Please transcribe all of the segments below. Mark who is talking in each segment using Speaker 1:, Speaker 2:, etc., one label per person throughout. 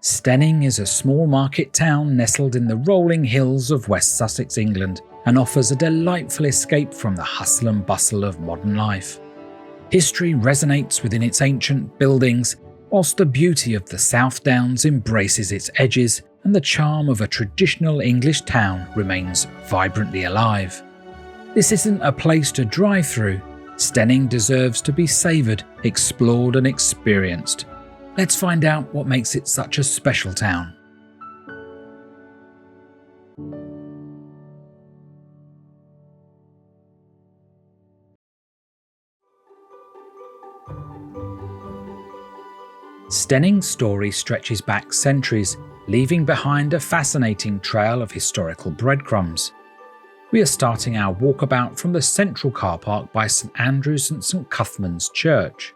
Speaker 1: Steyning is a small market town nestled in the rolling hills of West Sussex, England, and offers a delightful escape from the hustle and bustle of modern life. History resonates within its ancient buildings, whilst the beauty of the South Downs embraces its edges and the charm of a traditional English town remains vibrantly alive. This isn't a place to drive through. Steyning deserves to be savoured, explored and experienced. Let's find out what makes it such a special town. Steyning's story stretches back centuries, leaving behind a fascinating trail of historical breadcrumbs. We are starting our walkabout from the central car park by St Andrews St Cuthmans church.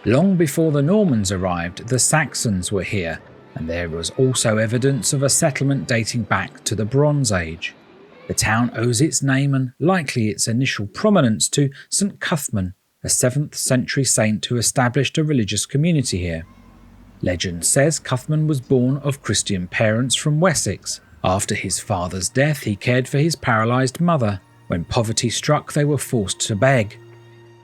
Speaker 1: Long before the Normans arrived, the Saxons were here, and there was also evidence of a settlement dating back to the Bronze Age. The town owes its name and likely its initial prominence to St Cuthman, a 7th century saint who established a religious community here. Legend says Cuthman was born of Christian parents from Wessex. After his father's death, he cared for his paralysed mother. When poverty struck, they were forced to beg.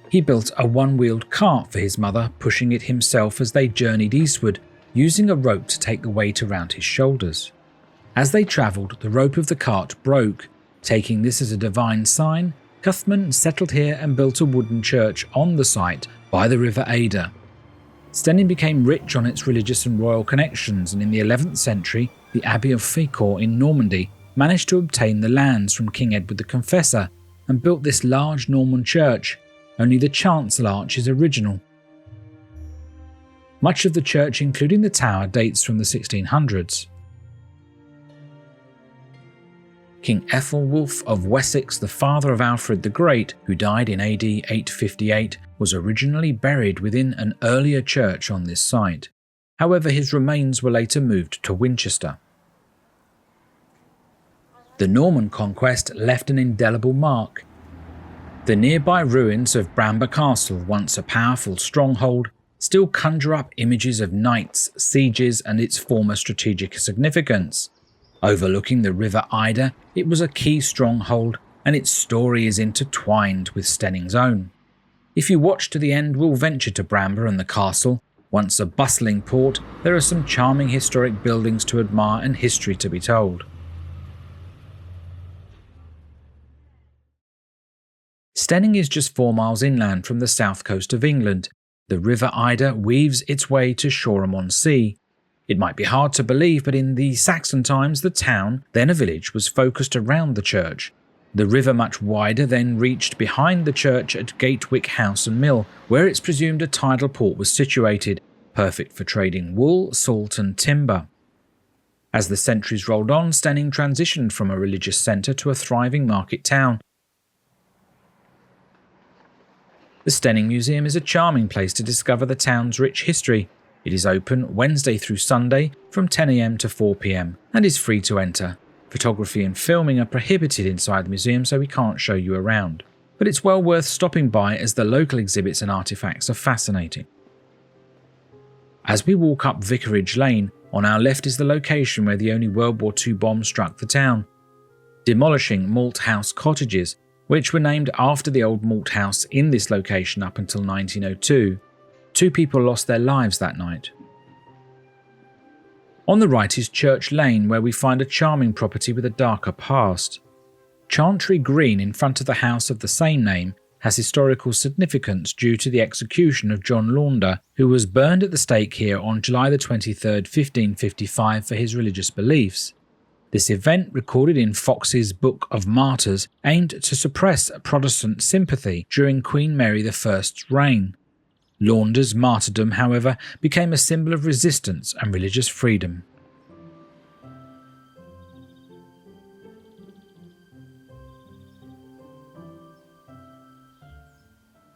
Speaker 1: He built a one-wheeled cart for his mother, pushing it himself as they journeyed eastward, using a rope to take the weight around his shoulders. As they travelled, the rope of the cart broke. Taking this as a divine sign, Cuthman settled here and built a wooden church on the site by the River Adur. Steyning became rich on its religious and royal connections, and in the 11th century, the Abbey of Vicarage in Normandy managed to obtain the lands from King Edward the Confessor and built this large Norman church. Only the chancel arch is original. Much of the church, including the tower, dates from the 1600s. King Ethelwulf of Wessex, the father of Alfred the Great, who died in AD 858, was originally buried within an earlier church on this site. However, his remains were later moved to Winchester. The Norman conquest left an indelible mark. The nearby ruins of Bramber Castle, once a powerful stronghold, still conjure up images of knights, sieges and its former strategic significance. Overlooking the River Adur, it was a key stronghold, and its story is intertwined with Steyning's own. If you watch to the end, we'll venture to Bramber and the castle. Once a bustling port, there are some charming historic buildings to admire and history to be told. Steyning is just 4 miles inland from the south coast of England. The River Idur weaves its way to Shoreham-on-Sea. It might be hard to believe, but in the Saxon times, the town, then a village, was focused around the church. The river, much wider, then reached behind the church at Gatwick House and Mill, where it's presumed a tidal port was situated, perfect for trading wool, salt and timber. As the centuries rolled on, Steyning transitioned from a religious centre to a thriving market town. The Steyning Museum is a charming place to discover the town's rich history. It is open Wednesday through Sunday from 10 AM to 4 PM and is free to enter. Photography and filming are prohibited inside the museum, so we can't show you around. But it's well worth stopping by as the local exhibits and artefacts are fascinating. As we walk up Vicarage Lane, on our left is the location where the only World War II bomb struck the town, demolishing Malt House cottages, which were named after the old malt house in this location up until 1902. 2 people lost their lives that night. On the right is Church Lane, where we find a charming property with a darker past. Chantry Green in front of the house of the same name has historical significance due to the execution of John Launder, who was burned at the stake here on July 23, 1555 for his religious beliefs. This event, recorded in Fox's Book of Martyrs, aimed to suppress Protestant sympathy during Queen Mary I's reign. Launder's martyrdom, however, became a symbol of resistance and religious freedom.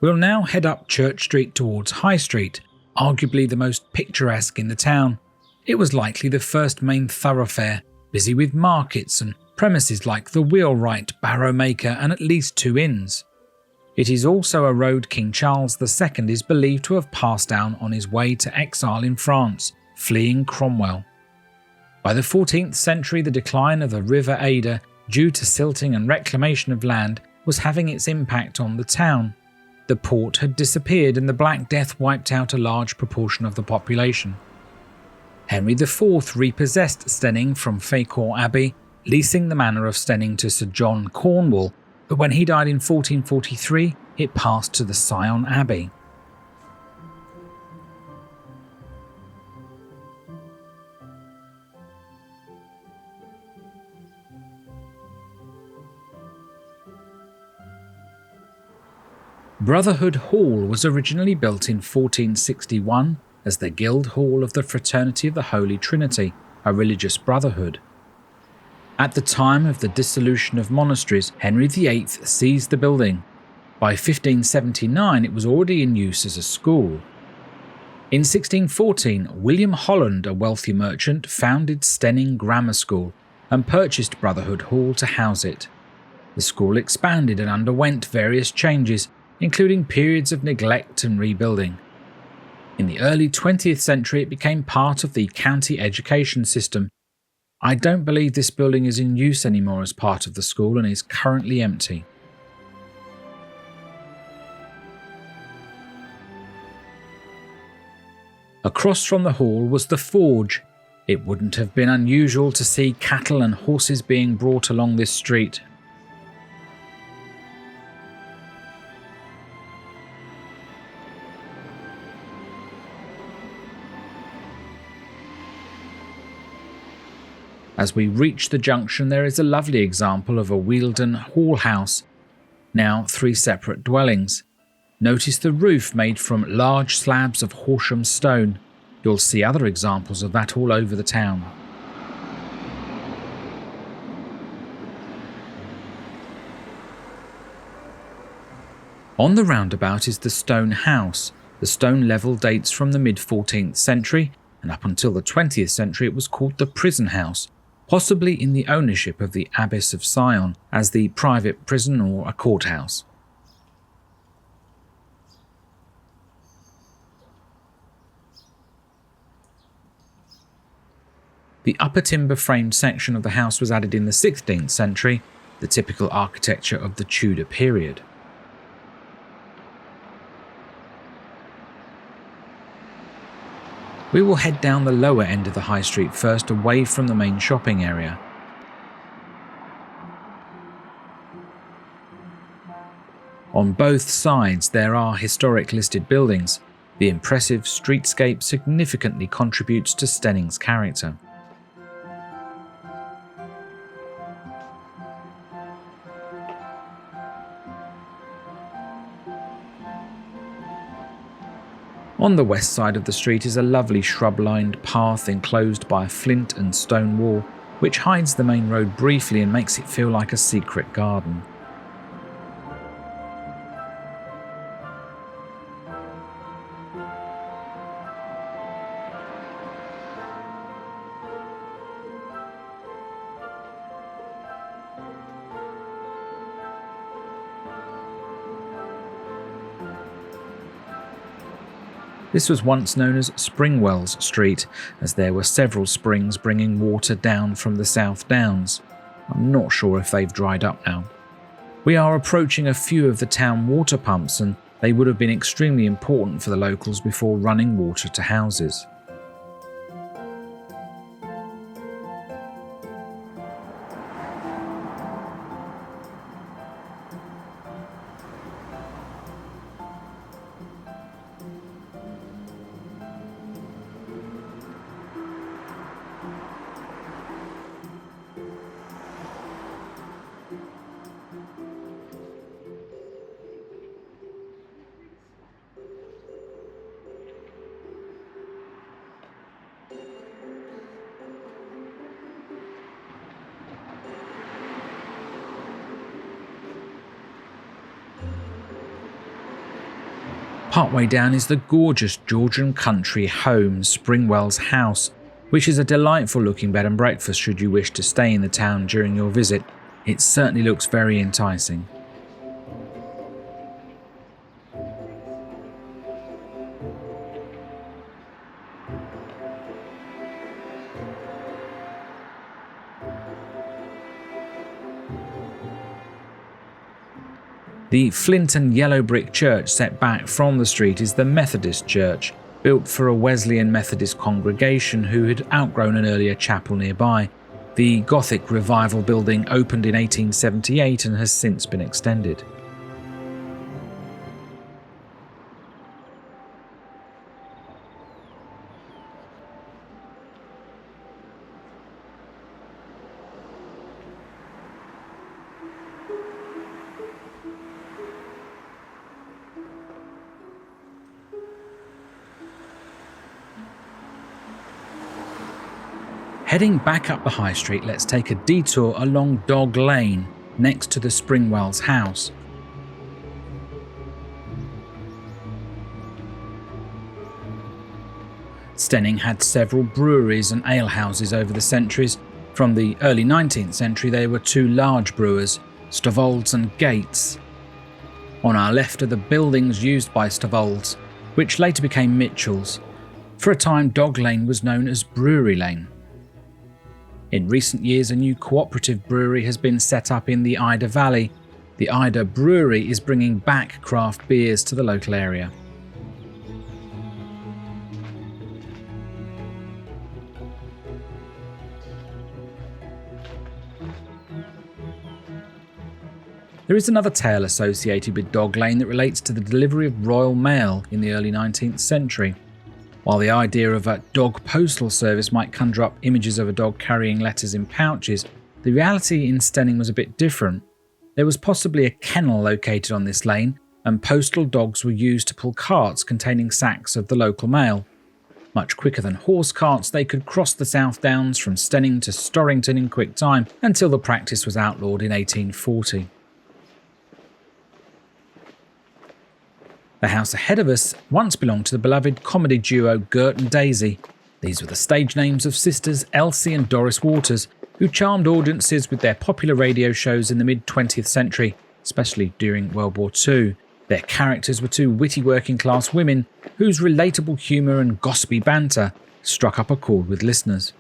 Speaker 1: We'll now head up Church Street towards High Street, arguably the most picturesque in the town. It was likely the first main thoroughfare, busy with markets and premises like the Wheelwright, Barrow Maker and at least 2 inns. It is also a road King Charles II is believed to have passed down on his way to exile in France, fleeing Cromwell. By the 14th century, the decline of the River Adur, due to silting and reclamation of land, was having its impact on the town. The port had disappeared and the Black Death wiped out a large proportion of the population. Henry IV repossessed Steyning from Facourt Abbey, leasing the manor of Steyning to Sir John Cornwall, but when he died in 1443, it passed to the Sion Abbey. Brotherhood Hall was originally built in 1461 as the Guild Hall of the Fraternity of the Holy Trinity, a religious brotherhood. At the time of the dissolution of monasteries, Henry VIII seized the building. By 1579 it was already in use as a school. In 1614, William Holland, a wealthy merchant, founded Steyning Grammar School and purchased Brotherhood Hall to house it. The school expanded and underwent various changes, including periods of neglect and rebuilding. In the early 20th century it became part of the county education system. I don't believe this building is in use anymore as part of the school and is currently empty. Across from the hall was the forge. It wouldn't have been unusual to see cattle and horses being brought along this street. As we reach the junction, there is a lovely example of a Wealden Hall house, now 3 separate dwellings. Notice the roof made from large slabs of Horsham stone. You'll see other examples of that all over the town. On the roundabout is the stone house. The stone level dates from the mid-14th century, and up until the 20th century it was called the prison house, possibly in the ownership of the Abbess of Sion as the private prison or a courthouse. The upper timber framed section of the house was added in the 16th century, the typical architecture of the Tudor period. We will head down the lower end of the high street first, away from the main shopping area. On both sides there are historic listed buildings. The impressive streetscape significantly contributes to Steyning's character. On the west side of the street is a lovely shrub-lined path enclosed by a flint and stone wall, which hides the main road briefly and makes it feel like a secret garden. This was once known as Springwells Street, as there were several springs bringing water down from the South Downs. I'm not sure if they've dried up now. We are approaching a few of the town water pumps, and they would have been extremely important for the locals before running water to houses. Partway down is the gorgeous Georgian country home Springwells House, which is a delightful looking bed and breakfast should you wish to stay in the town during your visit. It certainly looks very enticing. The flint and yellow brick church set back from the street is the Methodist Church, built for a Wesleyan Methodist congregation who had outgrown an earlier chapel nearby. The Gothic Revival building opened in 1878 and has since been extended. Heading back up the high street, let's take a detour along Dog Lane, next to the Springwells house. Steyning had several breweries and alehouses over the centuries. From the early 19th century there were two large brewers, Stavold's and Gates. On our left are the buildings used by Stavold's, which later became Mitchell's. For a time Dog Lane was known as Brewery Lane. In recent years, a new cooperative brewery has been set up in the Idur Valley. The Idur Brewery is bringing back craft beers to the local area. There is another tale associated with Dog Lane that relates to the delivery of royal mail in the early 19th century. While the idea of a dog postal service might conjure up images of a dog carrying letters in pouches, the reality in Steyning was a bit different. There was possibly a kennel located on this lane, and postal dogs were used to pull carts containing sacks of the local mail. Much quicker than horse carts, they could cross the South Downs from Steyning to Storrington in quick time, until the practice was outlawed in 1840. The house ahead of us once belonged to the beloved comedy duo Gert and Daisy. These were the stage names of sisters Elsie and Doris Waters, who charmed audiences with their popular radio shows in the mid-20th century, especially during World War II. Their characters were two witty working-class women whose relatable humour and gossipy banter struck up a chord with listeners.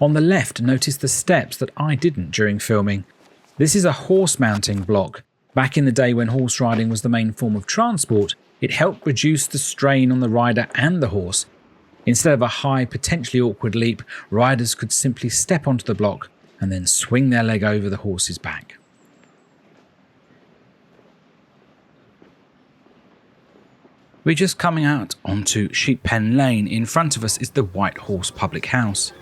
Speaker 1: On the left, notice the steps that I didn't during filming. This is a horse mounting block. Back in the day when horse riding was the main form of transport, it helped reduce the strain on the rider and the horse. Instead of a high, potentially awkward leap, riders could simply step onto the block and then swing their leg over the horse's back. We're just coming out onto Sheeppen Lane. In front of us is the White Horse Public House.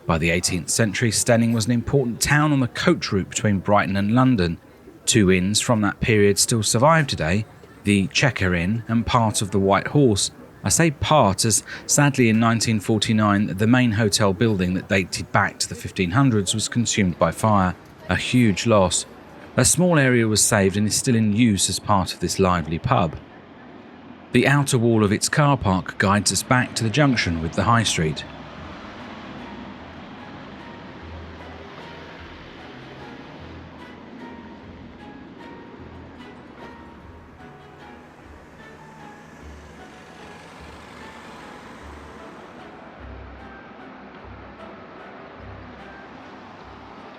Speaker 1: By the 18th century, Steyning was an important town on the coach route between Brighton and London. Two inns from that period still survive today, the Chequer Inn and part of the White Horse. I say part as sadly in 1949 the main hotel building that dated back to the 1500s was consumed by fire, a huge loss. A small area was saved and is still in use as part of this lively pub. The outer wall of its car park guides us back to the junction with the high street.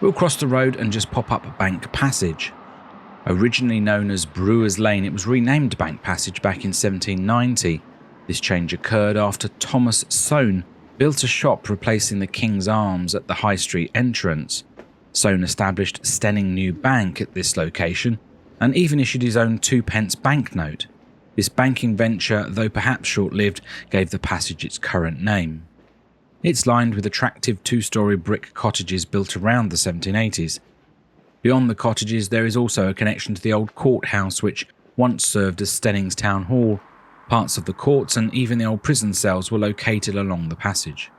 Speaker 1: We'll cross the road and just pop up Bank Passage. Originally known as Brewer's Lane, it was renamed Bank Passage back in 1790. This change occurred after Thomas Soane built a shop replacing the King's Arms at the High Street entrance. Soane established Steyning New Bank at this location and even issued his own 2p banknote. This banking venture, though perhaps short-lived, gave the passage its current name. It's lined with attractive two-storey brick cottages built around the 1780s. Beyond the cottages there is also a connection to the old courthouse which once served as Steyning's town hall. Parts of the courts and even the old prison cells were located along the passage.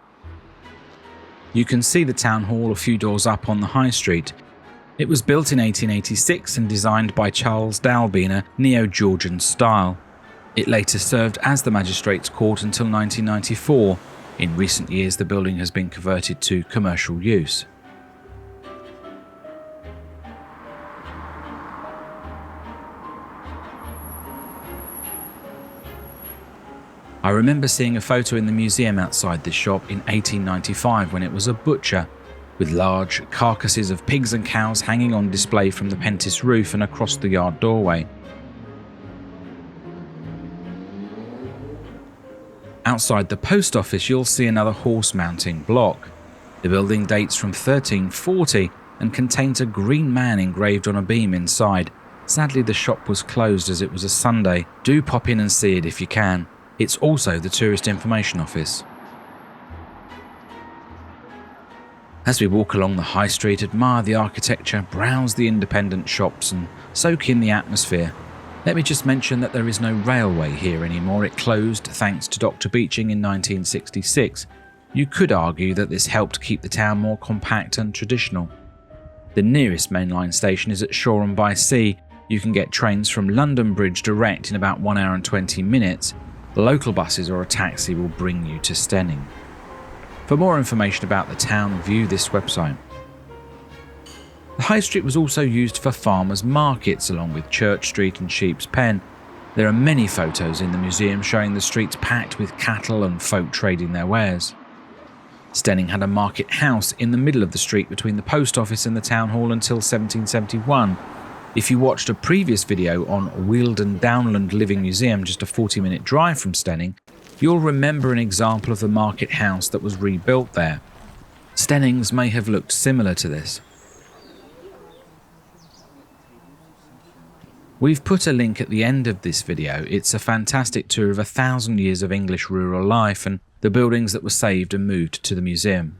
Speaker 1: You can see the town hall a few doors up on the high street. It was built in 1886 and designed by Charles Dalby in a neo-Georgian style. It later served as the magistrates' court until 1994. In recent years, the building has been converted to commercial use. I remember seeing a photo in the museum outside this shop in 1895 when it was a butcher. with large carcasses of pigs and cows hanging on display from the Pentis roof and across the yard doorway. Outside the post office, you'll see another horse mounting block. The building dates from 1340 and contains a green man engraved on a beam inside. Sadly, the shop was closed as it was a Sunday. Do pop in and see it if you can. It's also the tourist information office. As we walk along the high street, admire the architecture, browse the independent shops and soak in the atmosphere. Let me just mention that there is no railway here anymore. It closed thanks to Dr. Beeching in 1966. You could argue that this helped keep the town more compact and traditional. The nearest mainline station is at Shoreham-by-Sea. You can get trains from London Bridge direct in about 1 hour and 20 minutes. Local buses or a taxi will bring you to Steyning. For more information about the town, view this website. The High Street was also used for farmers' markets along with Church Street and Sheep's Pen. There are many photos in the museum showing the streets packed with cattle and folk trading their wares. Steyning had a market house in the middle of the street between the post office and the town hall until 1771. If you watched a previous video on Wealden Downland Living Museum, just a 40-minute drive from Steyning, you'll remember an example of the market house that was rebuilt there. Steyning's may have looked similar to this. We've put a link at the end of this video. It's a fantastic tour of 1,000 years of English rural life and the buildings that were saved and moved to the museum.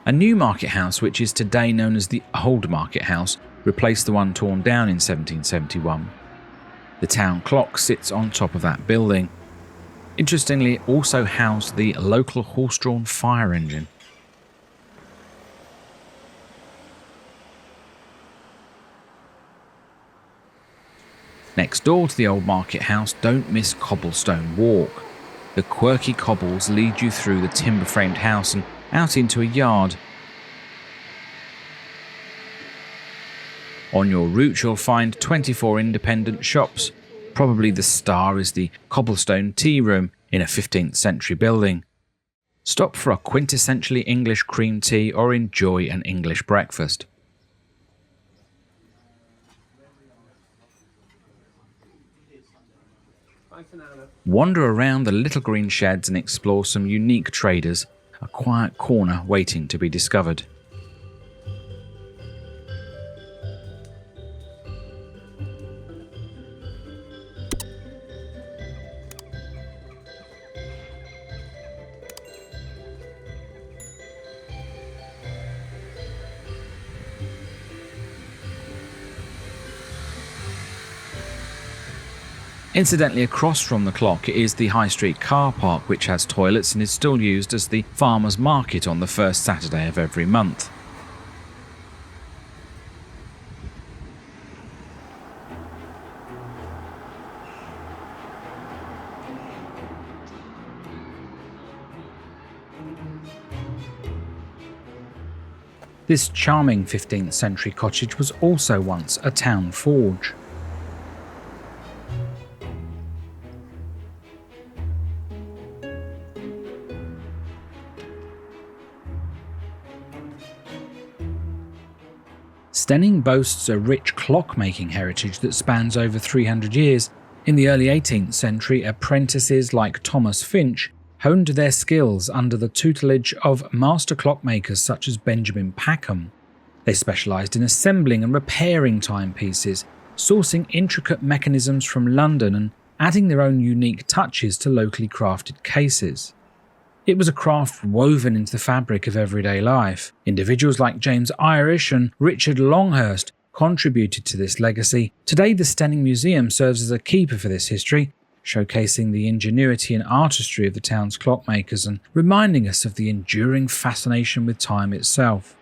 Speaker 1: A new market house, which is today known as the Old Market House, replaced the one torn down in 1771. The town clock sits on top of that building. Interestingly, it also housed the local horse-drawn fire engine. Next door to the Old Market House, don't miss Cobblestone Walk. The quirky cobbles lead you through the timber-framed house and out into a yard. On your route you'll find 24 independent shops. Probably the star is the Cobblestone Tea Room in a 15th century building. Stop for a quintessentially English cream tea or enjoy an English breakfast. Wander around the little green sheds and explore some unique traders. A quiet corner waiting to be discovered. Incidentally, across from the clock is the High Street car park, which has toilets and is still used as the farmers' market on the first Saturday of every month. This charming 15th century cottage was also once a town forge. Steyning boasts a rich clock-making heritage that spans over 300 years. In the early 18th century, apprentices like Thomas Finch honed their skills under the tutelage of master clockmakers such as Benjamin Packham. They specialised in assembling and repairing timepieces, sourcing intricate mechanisms from London and adding their own unique touches to locally crafted cases. It was a craft woven into the fabric of everyday life. Individuals like James Irish and Richard Longhurst contributed to this legacy. Today, the Steyning Museum serves as a keeper for this history. showcasing the ingenuity and artistry of the town's clockmakers and reminding us of the enduring fascination with time itself.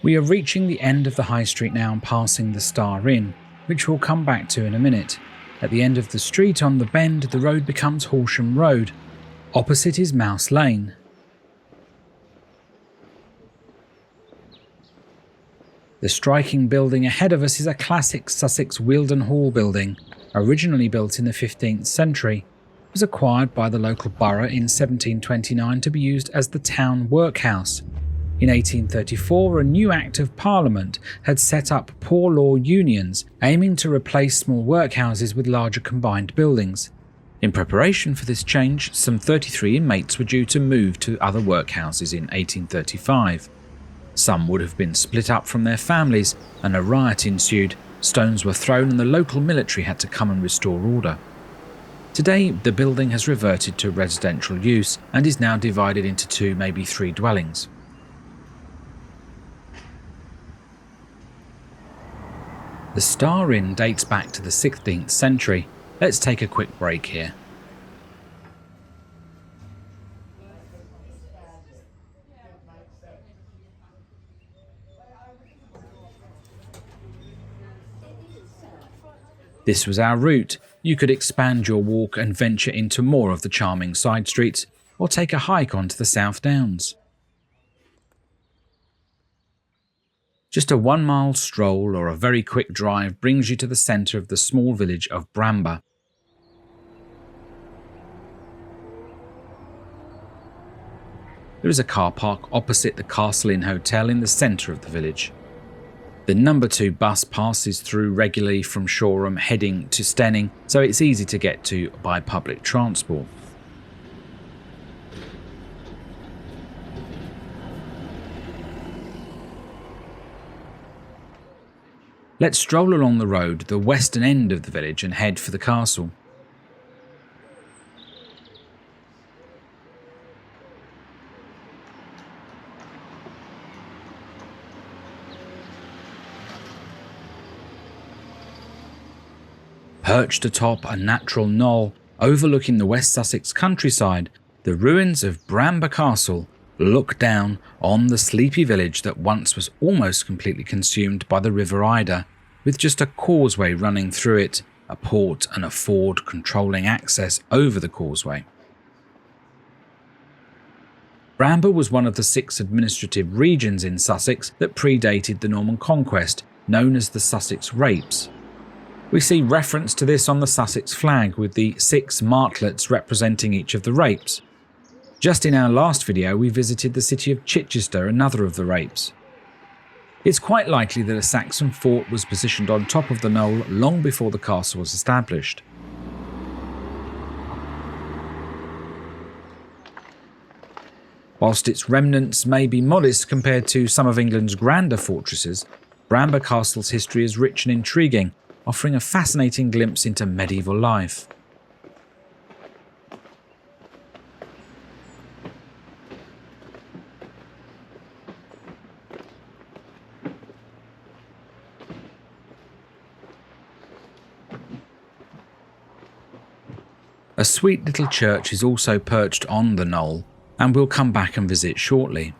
Speaker 1: We are reaching the end of the high street now and passing the Star Inn, which we'll come back to in a minute. At the end of the street on the bend, the road becomes Horsham Road. Opposite is Mouse Lane. The striking building ahead of us is a classic Sussex Wealdon Hall building. Originally built in the 15th century, it was acquired by the local borough in 1729 to be used as the town workhouse. In 1834, a new Act of Parliament had set up poor law unions, aiming to replace small workhouses with larger combined buildings. In preparation for this change, some 33 inmates were due to move to other workhouses in 1835. Some would have been split up from their families, and a riot ensued. Stones were thrown and the local military had to come and restore order. Today, the building has reverted to residential use and is now divided into 2, maybe 3 dwellings. The Star Inn dates back to the 16th century. Let's take a quick break here. This was our route. You could expand your walk and venture into more of the charming side streets, or take a hike onto the South Downs. Just a 1-mile stroll or a very quick drive brings you to the centre of the small village of Bramber. There is a car park opposite the Castle Inn Hotel in the centre of the village. The number 2 bus passes through regularly from Shoreham heading to Steyning, so it's easy to get to by public transport. Let's stroll along the road, the western end of the village, and head for the castle. Perched atop a natural knoll overlooking the West Sussex countryside, the ruins of Bramber Castle look down on the sleepy village that once was almost completely consumed by the River Adur, with just a causeway running through it, a port and a ford controlling access over the causeway. Bramber was one of the 6 administrative regions in Sussex that predated the Norman conquest, known as the Sussex Rapes. We see reference to this on the Sussex flag with the 6 martlets representing each of the rapes. Just in our last video, we visited the city of Chichester, another of the rapes. It's quite likely that a Saxon fort was positioned on top of the knoll long before the castle was established. Whilst its remnants may be modest compared to some of England's grander fortresses, Bramber Castle's history is rich and intriguing, offering a fascinating glimpse into medieval life. A sweet little church is also perched on the knoll, and we'll come back and visit shortly.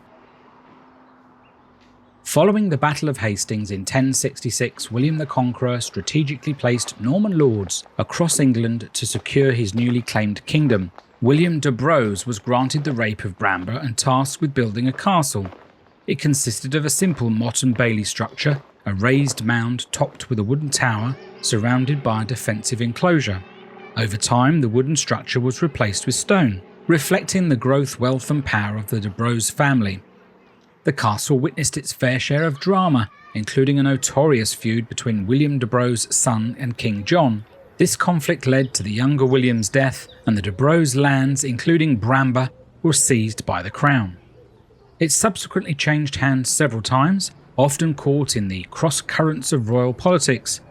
Speaker 1: Following the Battle of Hastings in 1066, William the Conqueror strategically placed Norman lords across England to secure his newly claimed kingdom. William de Braose was granted the Rape of Bramber and tasked with building a castle. It consisted of a simple motte and bailey structure, a raised mound topped with a wooden tower surrounded by a defensive enclosure. Over time, the wooden structure was replaced with stone, reflecting the growth, wealth and power of the de Braose family. The castle witnessed its fair share of drama, including a notorious feud between William de Brao's son and King John. This conflict led to the younger William's death, and the de Brao's lands, including Bramber, were seized by the Crown. It subsequently changed hands several times, often caught in the cross-currents of royal politics.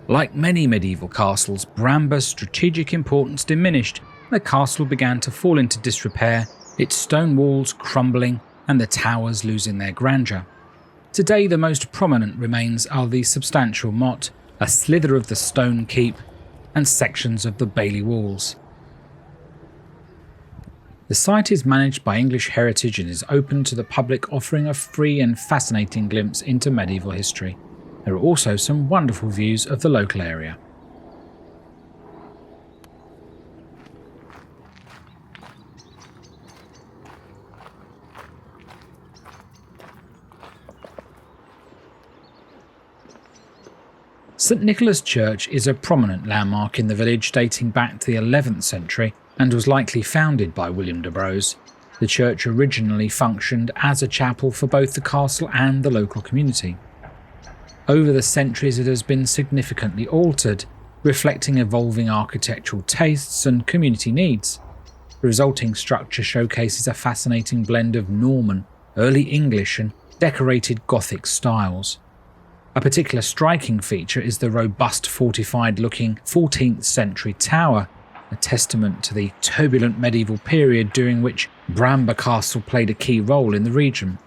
Speaker 1: Like many medieval castles, Bramber's strategic importance diminished, and the castle began to fall into disrepair, its stone walls crumbling and the towers losing their grandeur. Today the most prominent remains are the substantial motte, a slither of the stone keep, and sections of the bailey walls. The site is managed by English Heritage and is open to the public, offering a free and fascinating glimpse into medieval history. There are also some wonderful views of the local area. St Nicholas Church is a prominent landmark in the village, dating back to the 11th century and was likely founded by William de Brao's. The church originally functioned as a chapel for both the castle and the local community. Over the centuries it has been significantly altered, reflecting evolving architectural tastes and community needs. The resulting structure showcases a fascinating blend of Norman, early English and decorated Gothic styles. A particular striking feature is the robust fortified-looking 14th century tower, a testament to the turbulent medieval period during which Bramber Castle played a key role in the region.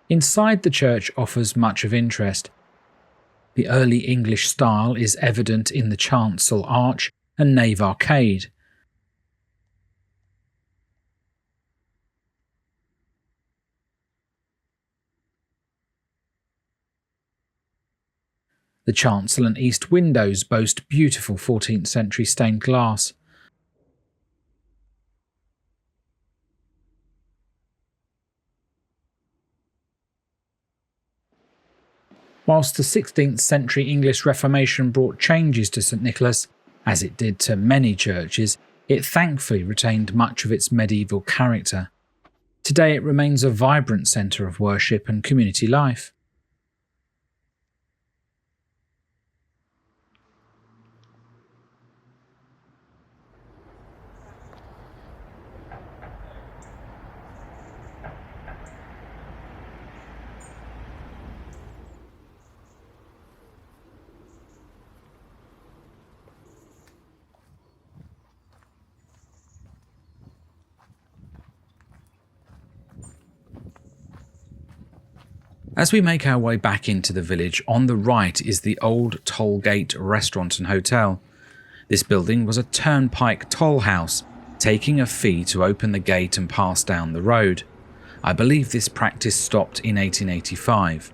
Speaker 1: Inside the church offers much of interest. The early English style is evident in the chancel arch and nave arcade. The chancel and east windows boast beautiful 14th century stained glass. Whilst the 16th century English Reformation brought changes to St Nicholas, as it did to many churches, it thankfully retained much of its medieval character. Today it remains a vibrant centre of worship and community life. As we make our way back into the village, on the right is the old Toll Gate restaurant and hotel. This building was a turnpike toll house, taking a fee to open the gate and pass down the road. I believe this practice stopped in 1885.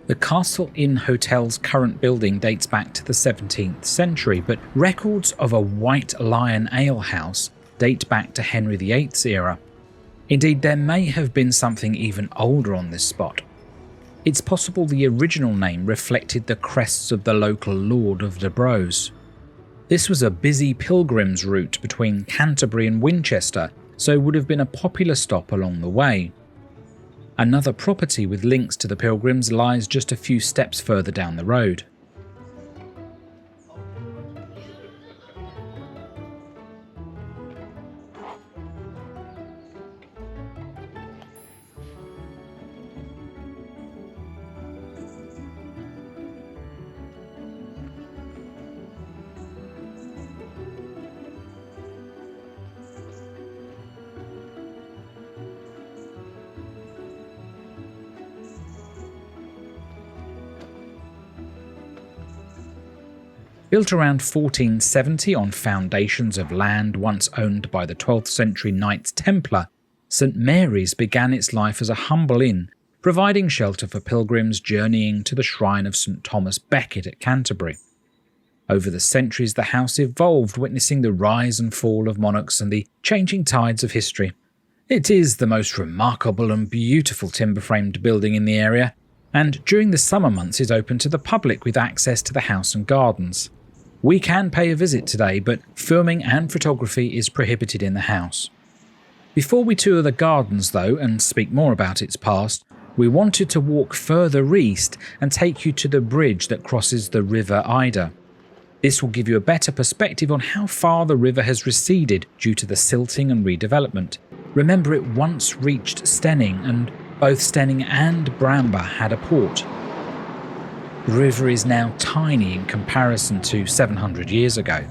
Speaker 1: The Castle Inn Hotel's current building dates back to the 17th century, but records of a White Lion Ale House date back to Henry VIII's era. Indeed, there may have been something even older on this spot. It's possible the original name reflected the crests of the local Lord of de Brao's. This was a busy pilgrims route between Canterbury and Winchester, so would have been a popular stop along the way. Another property with links to the pilgrims lies just a few steps further down the road. Built around 1470 on foundations of land once owned by the 12th century Knights Templar, St Mary's began its life as a humble inn providing shelter for pilgrims journeying to the shrine of St Thomas Becket at Canterbury. Over the centuries, the house evolved, witnessing the rise and fall of monarchs and the changing tides of history. It is the most remarkable and beautiful timber-framed building in the area, and during the summer months is open to the public with access to the house and gardens. We can pay a visit today, but filming and photography is prohibited in the house. Before we tour the gardens though, and speak more about its past, we wanted to walk further east and take you to the bridge that crosses the River Adur. This will give you a better perspective on how far the river has receded due to the silting and redevelopment. Remember, it once reached Steyning, and both Steyning and Bramber had a port. The river is now tiny in comparison to 700 years ago.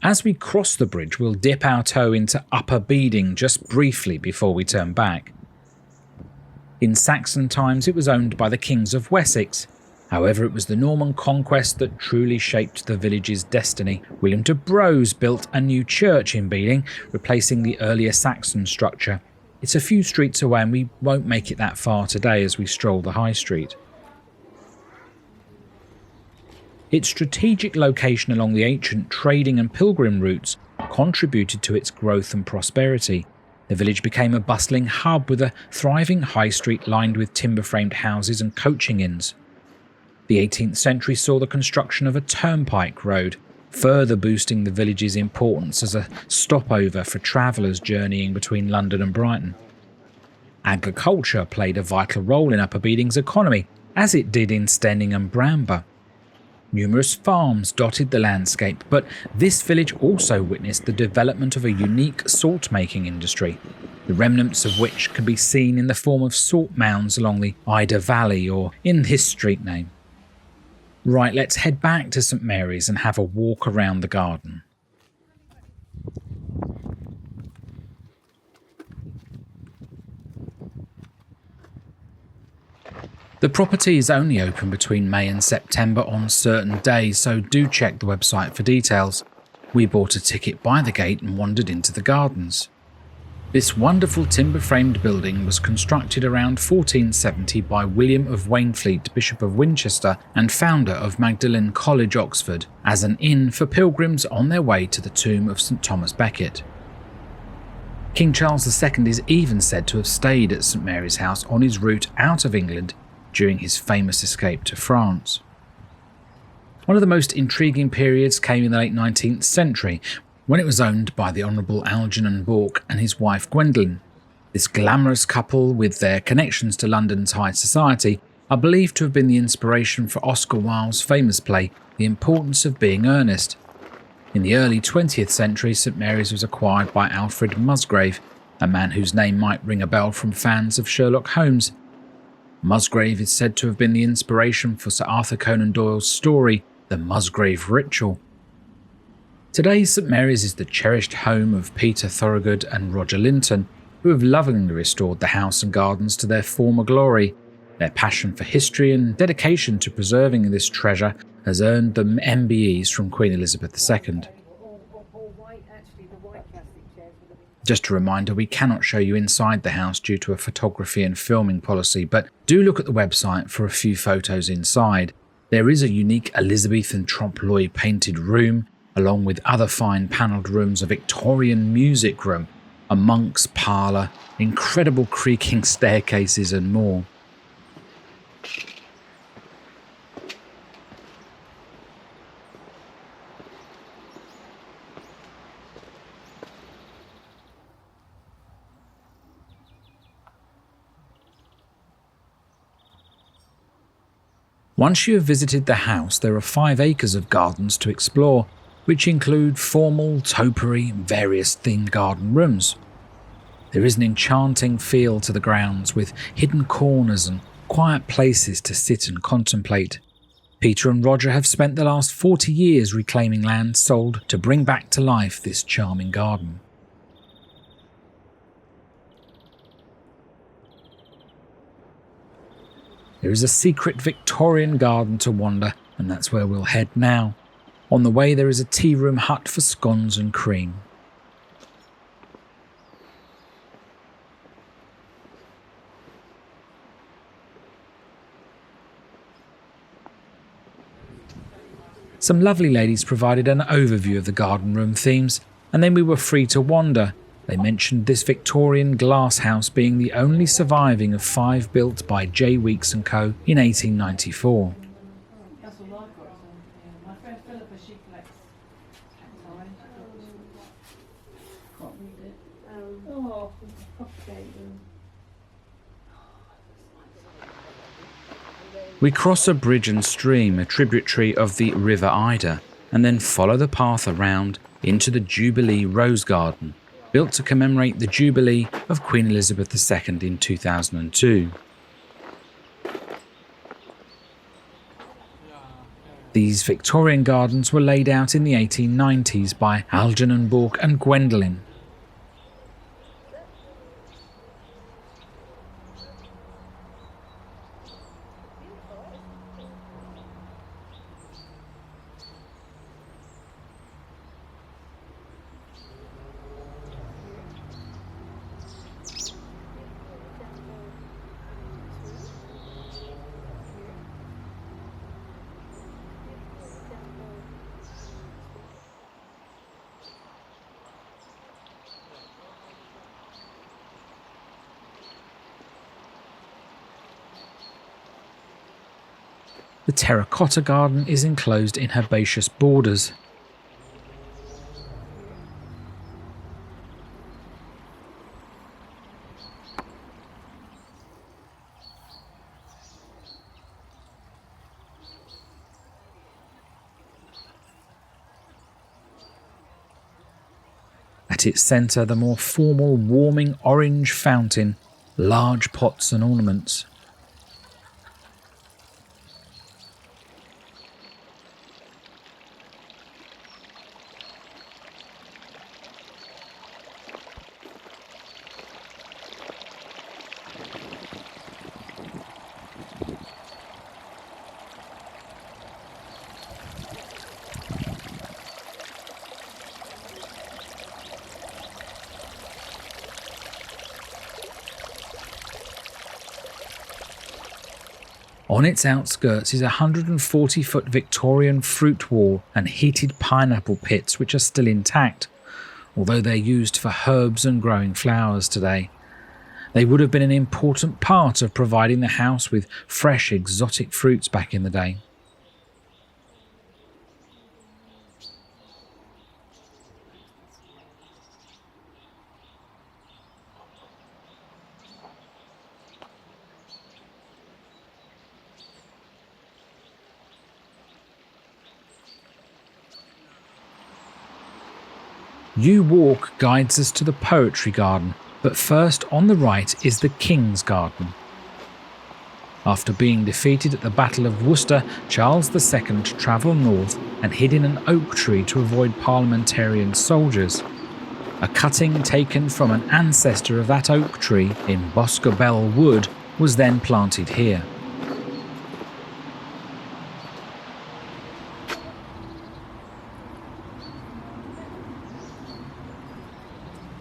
Speaker 1: As we cross the bridge, we'll dip our toe into Upper Beeding just briefly before we turn back. In Saxon times, it was owned by the kings of Wessex. However, it was the Norman conquest that truly shaped the village's destiny. William de Braose built a new church in Beeding, replacing the earlier Saxon structure. It's a few streets away and we won't make it that far today as we stroll the high street. Its strategic location along the ancient trading and pilgrim routes contributed to its growth and prosperity. The village became a bustling hub with a thriving high street lined with timber-framed houses and coaching inns. The 18th century saw the construction of a turnpike road, further boosting the village's importance as a stopover for travellers journeying between London and Brighton. Agriculture played a vital role in Upper Beeding's economy, as it did in Steyning and Bramber. Numerous farms dotted the landscape, but this village also witnessed the development of a unique salt-making industry, the remnants of which can be seen in the form of salt mounds along the Idur Valley or in this street name. Right, let's head back to St Mary's and have a walk around the garden. The property is only open between May and September on certain days, so do check the website for details. We bought a ticket by the gate and wandered into the gardens. This wonderful timber-framed building was constructed around 1470 by William of Waynflete, Bishop of Winchester and founder of Magdalen College, Oxford, as an inn for pilgrims on their way to the tomb of St Thomas Becket. King Charles II is even said to have stayed at St Mary's House on his route out of England during his famous escape to France. One of the most intriguing periods came in the late 19th century, when it was owned by the Honourable Algernon Bourke and his wife Gwendolen. This glamorous couple, with their connections to London's high society, are believed to have been the inspiration for Oscar Wilde's famous play The Importance of Being Earnest. In the early 20th century, St Mary's was acquired by Alfred Musgrave, a man whose name might ring a bell from fans of Sherlock Holmes. Musgrave is said to have been the inspiration for Sir Arthur Conan Doyle's story, The Musgrave Ritual. Today, St Mary's is the cherished home of Peter Thorogood and Roger Linton, who have lovingly restored the house and gardens to their former glory. Their passion for history and dedication to preserving this treasure has earned them MBEs from Queen Elizabeth II. Just a reminder, we cannot show you inside the house due to a photography and filming policy, but do look at the website for a few photos inside. There is a unique Elizabethan trompe-l'oeil painted room, along with other fine panelled rooms, a Victorian music room, a monk's parlour, incredible creaking staircases and more. Once you have visited the house, there are 5 acres of gardens to explore, which include formal, topiary, and various themed garden rooms. There is an enchanting feel to the grounds, with hidden corners and quiet places to sit and contemplate. Peter and Roger have spent the last 40 years reclaiming land sold to bring back to life this charming garden. There is a secret Victorian garden to wander, and that's where we'll head now. On the way there is a tea room hut for scones and cream. Some lovely ladies provided an overview of the garden room themes, and then we were free to wander. They mentioned this Victorian glass house being the only surviving of 5 built by J. Weeks & Co. in 1894. We cross a bridge and stream, a tributary of the River Adur, and then follow the path around into the Jubilee Rose Garden, built to commemorate the Jubilee of Queen Elizabeth II in 2002. These Victorian gardens were laid out in the 1890s by Algernon Bourke and Gwendolen. The terracotta garden is enclosed in herbaceous borders. At its centre, the more formal warming orange fountain, large pots and ornaments. On its outskirts is a 140-foot Victorian fruit wall and heated pineapple pits which are still intact, although they're used for herbs and growing flowers today. They would have been an important part of providing the house with fresh exotic fruits back in the day. Yew Walk guides us to the Poetry Garden, but first on the right is the King's Garden. After being defeated at the Battle of Worcester, Charles II travelled north and hid in an oak tree to avoid parliamentarian soldiers. A cutting taken from an ancestor of that oak tree in Boscobel Wood was then planted here.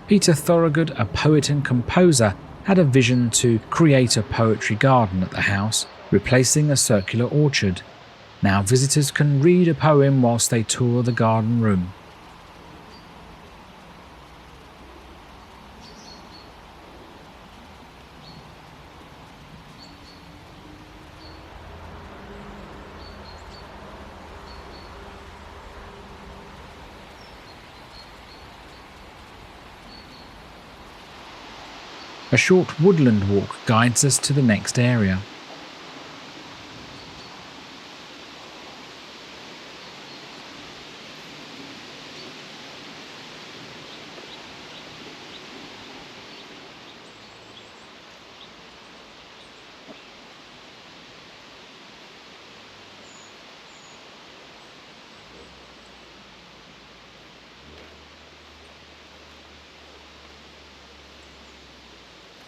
Speaker 1: Peter Thorogood, a poet and composer, had a vision to create a poetry garden at the house, replacing a circular orchard. Now visitors can read a poem whilst they tour the garden room. A short woodland walk guides us to the next area.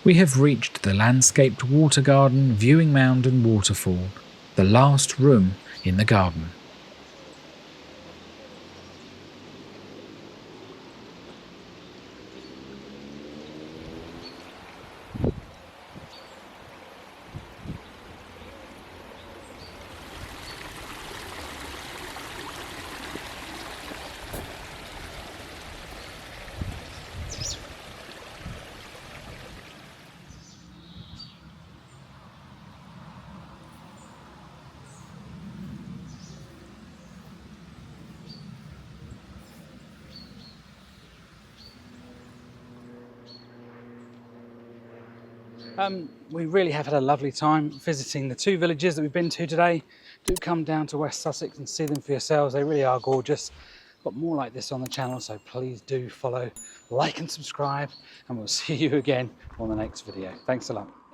Speaker 1: We have reached the landscaped water garden, viewing mound and waterfall, the last room in the garden. We really have had a lovely time visiting the two villages that we've been to today. Do come down to West Sussex and see them for yourselves. They really are gorgeous. Got more like this on the channel, so please do follow, like and subscribe, and we'll see you again on the next video. Thanks a lot.